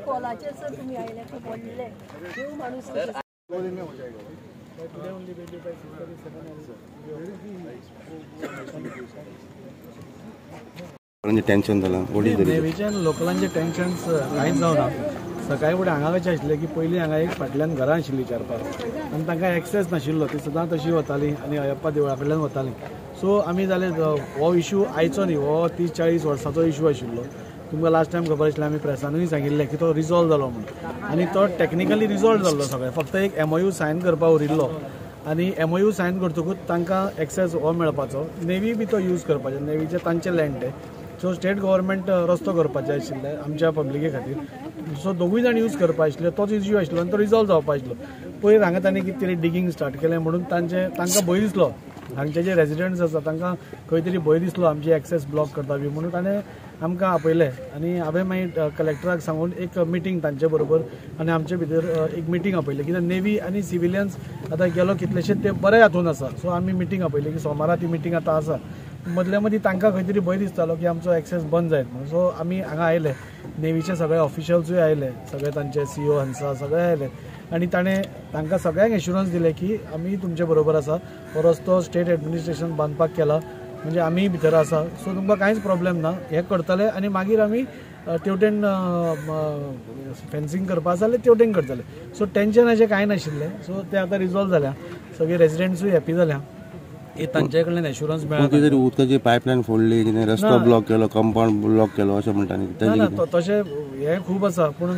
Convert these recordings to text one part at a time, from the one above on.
कॉलाचेर sir तुम्ही आयले खूप व्हडले देव माणूस टेन्शन नेवीच्या लोकलांचे टेन्शन्स कांयच जावना. सकाळी फुडें हांगा कशें आशिल्लें की पयलीं हांगा एक फाटल्यान घरां आशिल्लीं 4-5 आनी तांकां एक्सेस नाशिल्लो. ती सदां तशी वतालीं आनी अयप्पा देवळा कडल्यान वतालीं. सो आमी जाले हो इशू आयचो न्ही, हो 30-40 वर्सांचो इशू आशिल्लो. तुमकां लास्ट टायम खबर आसलें आमी प्रेसानूय सांगिल्लें की तो रिजॉल्व जालो म्हणून. आनी तो टॅक्निकली रिजॉल्व जाल्लो सगळें. फक्त एक MOU सायन करपाक उरिल्लो आनी MOU सायन करतकूच तांकां एक्सेस हो मेळपाचो. नेवी बी तो यूज करपाचो. नेवीचे तांचे लँड ते. सो स्टेट गव्हर्मेंट रस्तो करपाचे आशिल्ले आमच्या पब्लिके खातीर. सो दोगूय जाण यूज करपा आशिल्ले. तोच इश्यू आशिल्लो आनी तो रिजॉल्व जावपा आशिल्लो. पयर हांगा तांणी कितें तरी डिगींग स्टार्ट केलें म्हणून तांकां भंय दिसलो. हांगचे जे रेजिडेंट्स आसा तांकां खंय तरी भंय दिसलो आमची एक्सेस ब्लॉक करता बी म्हणून ताणें आमकां आपयलें. आनी हांवें मागीर कलेक्टराक सांगून एक मिटींग तांचे बरोबर आनी आमचे भितर एक मिटींग आपयलें. कित्याक नेवी आनी सिविलियन्स आतां गेलो कितलेशेच ते बरे हातून आसा. सो आमी मिटींग आपयली की सोमारा ती मिटींग आतां आसा. मदल्या मदीं तांकां खंय तरी भंय दिसतालो की आमचो एक्सेस बंद जायत म्हणून. सो आमी हांगा आयले. नेवीचे सगळे ऑफिशल्सूय आयले, सगळे तांचे CEO हंसा सगळे आयले आनी ताणें तांकां सगळ्यांक एश्युरन्स दिलें की आमी तुमचे बरोबर आसा. हो रस्तो स्टेट एडमिनिस्ट्रेशन बांदपाक केला म्हणजे आमी भितर आसा. सो तुमकां कांयच प्रॉब्लेम ना. हें करतले आनी मागीर आमी तेवटेन फेन्सिंग करपा आसा जाल्यार तेवटेन करतले. सो टेन्शन अशें कांय नाशिल्लें. सो तें आतां रिजॉल्व जाल्या. सगळे रेजिडेंट्सूय हॅपी जाल्या. तांचे कडल्यान एश्युरन्स मेळ्ळा. उदकाची पायपलायन फोडली, रस्तो ब्लॉक केलो, कंपाऊंड ब्लॉक केलो अशें म्हणटा. ना तशें हें खूब आसा. पूण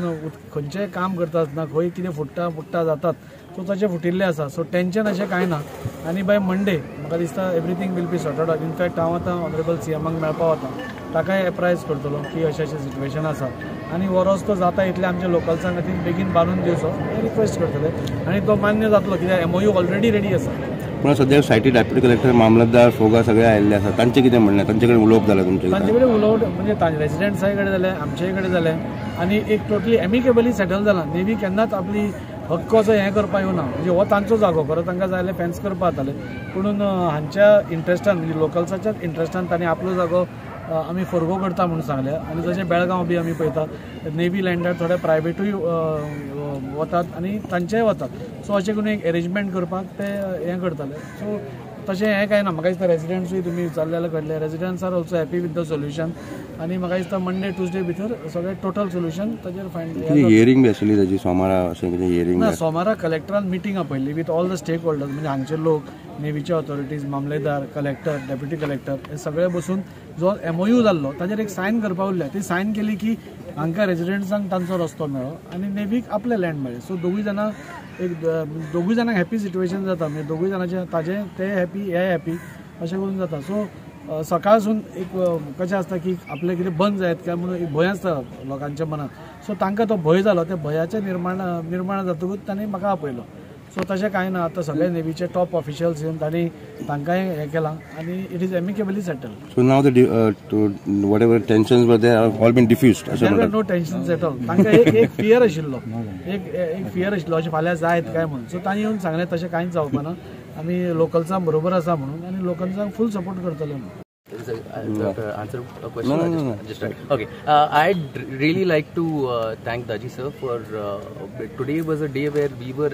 खंयचेंय काम करता आसतना खंय कितें फुट्टा जातात सो तशें फुटिल्लें आसा. सो टेन्शन अशें कांय ना. आनी बाय मंडे म्हाका दिसता everything will be sorted out. In fact हांव आतां ऑनरेबल CMाक मेळपा वता. ताकाय एप्रायज करतलो की अशें सिच्युएशन आसा आनी हो रस्तो जाता इतले आमच्या लोकल्सां खातीर बेगीन बांदून दिवचो रिक्वेस्ट करतले आनी तो मान्य जातलो कित्याक MOU ऑलरेडी रेडी आसा. पूण सद्या सायटी डेप्युटी कलेक्टर मामलतदार फोगा सगळे आयिल्ले आसा. तांचे कितें म्हणलें? तांचे कडेन उलोवप जालें तुमचे? तांचे कडेन उलोवप म्हणजे रेजिडेंट्सां कडेन जालें, आमचे कडेन जालें आनी एक टोटली एमिकेबली सेटल जाला. नेवी केन्नाच आपली हक्काचो हें करपाक येवना. म्हणजे हो तांचो जागो खरो तांकां जाय जाल्यार फेन्स करपा जाताले. पूण हांच्या इंट्रस्टान म्हणजे लोकल्साच्याच इंट्रस्टान तांणी आपलो जागो आमी फॉरगो करता म्हणून सांगलें. आनी जशें बेळगांव बी आमी पळयता नेवी लँडार थोडे प्रायवेटूय वतात आनी तांचेय वतात. सो अशें करून एक अरेंजमेंट करपाक ते हें करताले. सो तशें हें कांय ना. म्हाका दिसता रेजिडेंट्सूय तुमी विचारलें जाल्यार कळटलें. Residents are also happy with the solution आनी म्हाका दिसता मंडे ट्युजडे भितर सगळें टोटल सोल्युशन ताचेर फायंड. हियरिंग बी आशिल्ली ताची सोमारा अशें कितें हियरिंग? ना सोमारा कलेक्टरान मिटींग आपयल्ली with all the stakeholders म्हणजे हांगचे लोक, नेवीचे ऑथॉरिटीज, मामलेदार, कलेक्टर, डेप्युटी कलेक्टर हे सगळे बसून जो MOU जाल्लो ताचेर एक सायन करपा उरल्या. ती सायन केली की हांकां रेजिडेंट्सांक तांचो रस्तो मेळ्ळो आनी नेवीक आपले लँड मेळ्ळे. सो दोगूय जाणांक हॅपी सिच्युएशन जाता. म्हणजे दोगूय जाणांचे ताजे ते हॅपी हे हॅपी अशें करून जाता. सो सकाळसून एक कशें आसता की आपले कितें बंद जायत काय म्हणून एक भंय आसता लोकांच्या मनात. सो तांकां तो भंय जालो. त्या भंयाचें निर्माण जातकूच तांणी म्हाका आपयलो. सो तशें कांय ना. आतां सगळे नेवीचे टॉप ऑफिशियल्स येवन तांणी तांकांय हें केलां आनी it is amicably settle. So now the whatever tensions were there have all been diffused. No tensions at all. तांकां एक फियर आशिल्लो. एक फियर आशिल्लो अशें फाल्यां जायत काय म्हणून. सो तांणी येवन सांगलें तशें कांयच जावपा ना. आमी लोकल्सां बरोबर आसा म्हणून आनी लोकल्सांक फूल सपोर्ट करतले म्हणून. Answer a question? No. Just right. Okay. I'd really like to thank Daji sir for today was a day where we were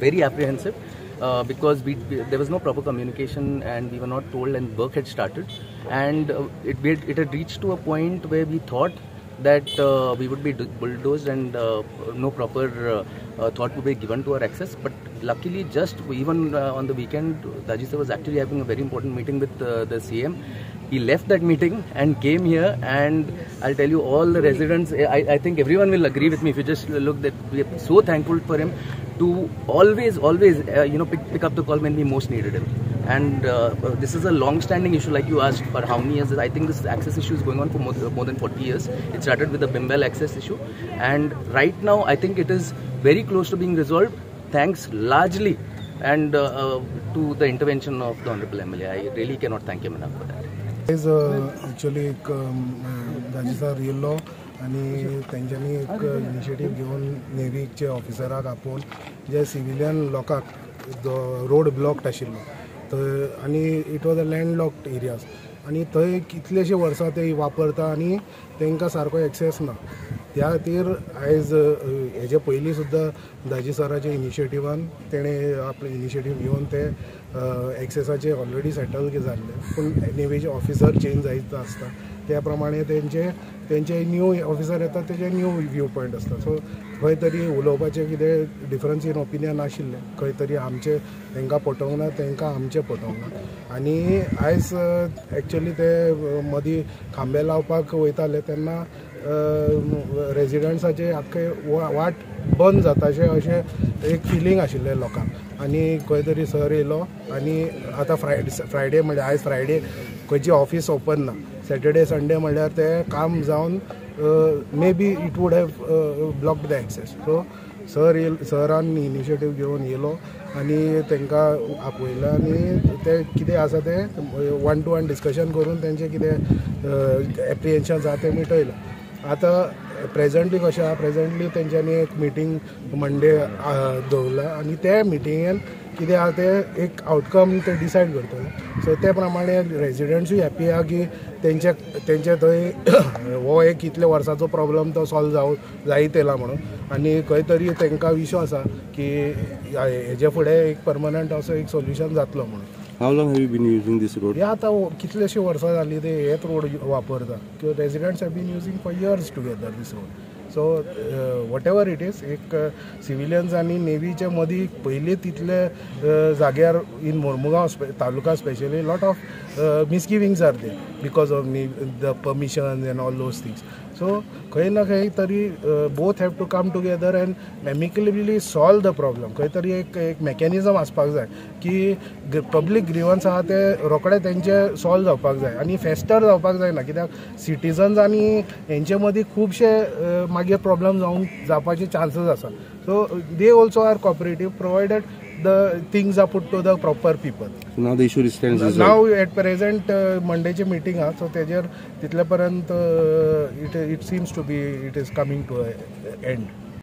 very apprehensive because there was no proper communication and we were not told and work had started and it had reached to a point where we thought that we would be bulldozed and no proper thought would be given to our access. But luckily, just even on the weekend, Daji sir was actually having a very important meeting with the CM. He left that meeting and came here, and I'll tell you, all the residents, I think everyone will agree with me if you just look that we are so thankful for him to always pick up the call when we most needed him. And this is a long-standing issue, like you asked, for how many years? I think this access issue is going on for more than 40 years. It started with the Bimbel access issue, and right now I think it is very close to being resolved, thanks largely and to the intervention of the Honorable MLA. I really cannot thank him enough for that. Actually Daji sir येयल्लो आनी तेंच्यांनी एक initiative घेवन नेवीचे ऑफिसराक आपोवन जे civilian लोकांक road blocked आशिल्लो थंय आनी इट वॉज अ लँडलॉक्ड एरियाज आनी थंय कितलेशे वर्सां ते वापरता आनी तांकां सारको एक्सेस ना. त्या खातीर आयज हेजे पयलीं सुद्दां दाजी सराच्या इनिशिएटिव्हान तेणें आपले इनिशिएटीव घेवन ते एक्सेसाचे ऑलरेडी सेटल जाल्ले, पूण एनिवेज ऑफिसर चेंज जायत आसता त्या प्रमाणे तेंचे न्यू ऑफिसर येता तेजे न्यू व्यू पॉयंट आसता. सो खंय तरी उलोवपाचें कितें डिफरन्स इन ओपिनियन आशिल्लें, खंय तरी आमचे तांकां पटोवंक ना, तांकां आमचें पटोवंक ना. आनी आयज एक्चुअली ते मदीं खांबे लावपाक वयताले तेन्ना रेजिडंट्साचे आख्खे वाट बंद जाताशें अशें एक फिलींग आशिल्लें लोकांक. आनी खंय तरी सर येयलो आनी आतां फ्रायडे म्हणल्यार आयज फ्रायडे खंयची ऑफीस ओपन ना, सॅटर्डे संडे म्हणल्यार ते काम जावन may be it would have blocked the access. So सरान इनिशिएटीव घेवन येयलो आनी तांकां आपयलें आनी ते कितें आसा ते 1-to-1 डिस्कशन करून तेंचे कितें एप्रिहेन्शन्स आसा ते मिटयलें. आतां प्रेझंटली कशें आहा, प्रेझंटली तेंच्यांनी एक मिटींग मंडे दवरला आनी ते मिटिंगेन कितें आहा ते एक आउटकम ते डिसायड करतले. सो ते प्रमाणे रेजिडेंट्सूय हॅप्पी आहा की तेंचे थंय हो एक कितले वर्साचो प्रॉब्लम तो सॉल्व जायत येयला म्हणून. आनी खंय तरी तांकां विश्वास आसा की हेजे फुडें एक परमनंट असो एक सोल्युशन जातलो म्हणून. How long have you been using this road? हे आतां कितलेशे वर्सां जालीं ते हेच रोड वापरता. Residents have been using for years together this road. So whatever it is, एक सिविलियन्स आनी नेवीचे मदीं पयलीं तितले जाग्यार इन Mormugao taluka specially lot of misgivings are there because of the permissions and all those things. So खंय ना खंय तरी both have to come together and amicably solve the problem. खंय तरी एक मेकॅनिजम आसपाक जाय की पब्लीक ग्रिवन्स आहा ते रोखडे तेंचे सॉल्व जावपाक जाय आनी फेस्टर जावपाक जायना, कित्याक सिटिजन्स आनी हेंचे मदीं खुबशे मागीर प्रॉब्लम जावपाचे चान्सीस आसा. So they also are cooperative provided the things are put to the proper people. So now the issue stands now at present Mondayची meeting आहा, so तेजेर तितले पर्यंत it seems to be it is coming to an end.